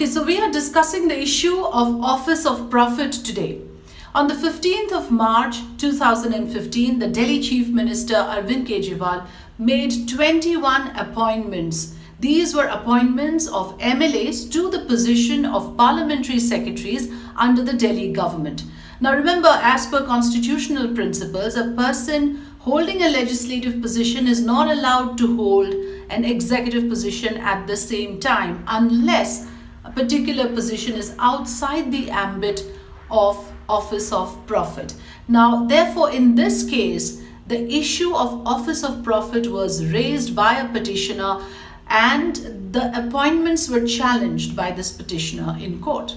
Okay, so we are discussing the issue of Office of Prophet today. On the 15th of March 2015, the Delhi Chief Minister Arvind Kejriwal made 21 appointments. These were appointments of MLAs to the position of parliamentary secretaries under the Delhi government. Now remember, as per constitutional principles, a person holding a legislative position is not allowed to hold an executive position at the same time unless a particular position is outside the ambit of Office of Prophet. Now, therefore, in this case, the issue of Office of Prophet was raised by a petitioner and the appointments were challenged by this petitioner in court.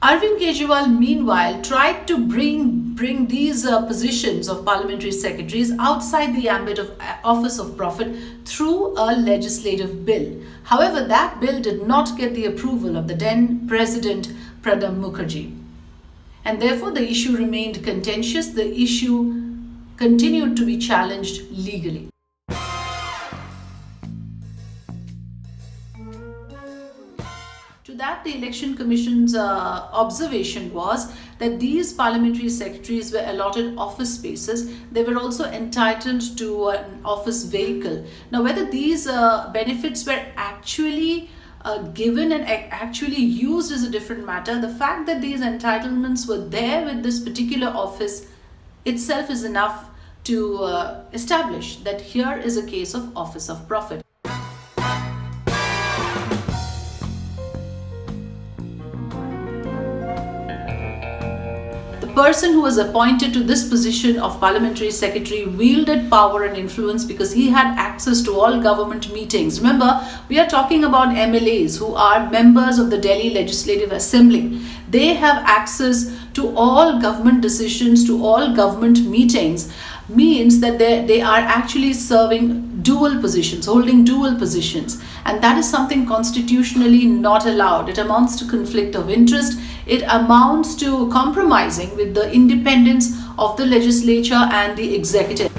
Arvind Kejriwal, meanwhile, tried to bring these positions of parliamentary secretaries outside the ambit of Office of Prophet through a legislative bill. However, that bill did not get the approval of the then President Pranab Mukherjee. And therefore, the issue remained contentious. The issue continued to be challenged legally. To that, the Election Commission's observation was that these parliamentary secretaries were allotted office spaces. They were also entitled to an office vehicle. Now, whether these benefits were actually given and actually used is a different matter. The fact that these entitlements were there with this particular office itself is enough to establish that here is a case of Office of Prophet. The person who was appointed to this position of parliamentary secretary wielded power and influence because he had access to all government meetings. Remember, we are talking about MLAs who are members of the Delhi Legislative Assembly. They have access to all government decisions, to all government meetings. Means that they are actually serving dual positions, holding dual positions, and that is something constitutionally not allowed. It amounts to conflict of interest. It amounts to compromising with the independence of the legislature and the executive.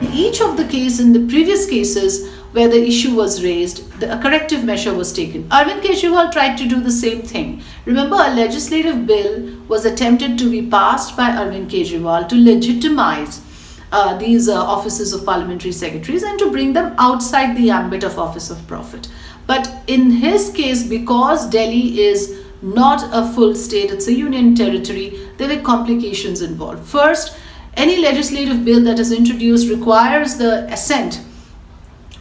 In each of the cases, in the previous cases where the issue was raised, a corrective measure was taken. Arvind Kejriwal tried to do the same thing. Remember, a legislative bill was attempted to be passed by Arvind Kejriwal to legitimize these offices of parliamentary secretaries and to bring them outside the ambit of Office of Prophet. But in his case, because Delhi is not a full state, it's a union territory, there were complications involved. First, any legislative bill that is introduced requires the assent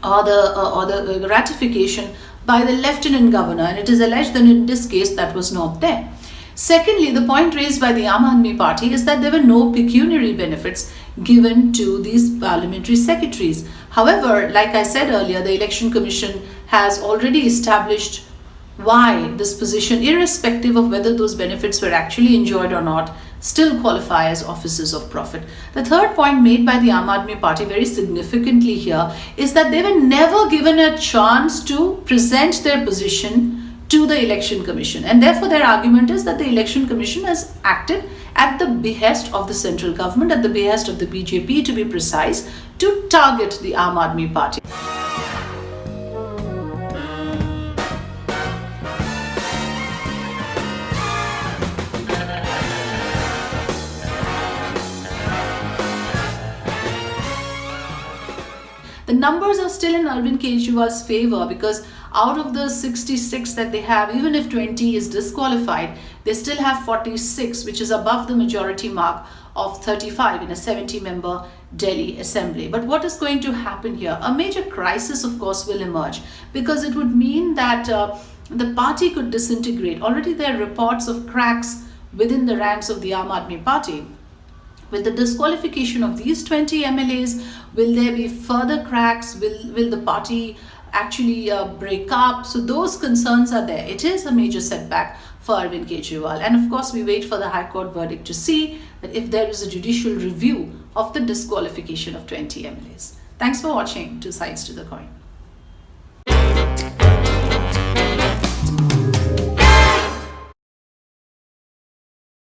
or the ratification by the Lieutenant Governor, and it is alleged that in this case that was not there. Secondly, the point raised by the Aam Aadmi Party is that there were no pecuniary benefits given to these parliamentary secretaries. However, like I said earlier, the Election Commission has already established why this position, irrespective of whether those benefits were actually enjoyed or not, still qualify as offices of Prophet. The third point made by the Aam Aadmi Party very significantly here is that they were never given a chance to present their position to the Election Commission, and therefore their argument is that the Election Commission has acted at the behest of the central government, at the behest of the BJP to be precise, to target the Aam Aadmi Party. The numbers are still in Arvind Kejriwal's favor because out of the 66 that they have, even if 20 is disqualified, they still have 46, which is above the majority mark of 35 in a 70-member Delhi Assembly. But what is going to happen here? A major crisis, of course, will emerge because it would mean that the party could disintegrate. Already there are reports of cracks within the ranks of the Aam Aadmi Party. With the disqualification of these 20 MLAs, will there be further cracks? Will the party actually break up? So those concerns are there. It is a major setback for Arvind Kejriwal. And of course, we wait for the High Court verdict to see that if there is a judicial review of the disqualification of 20 MLAs. Thanks for watching Two Sides to the Coin.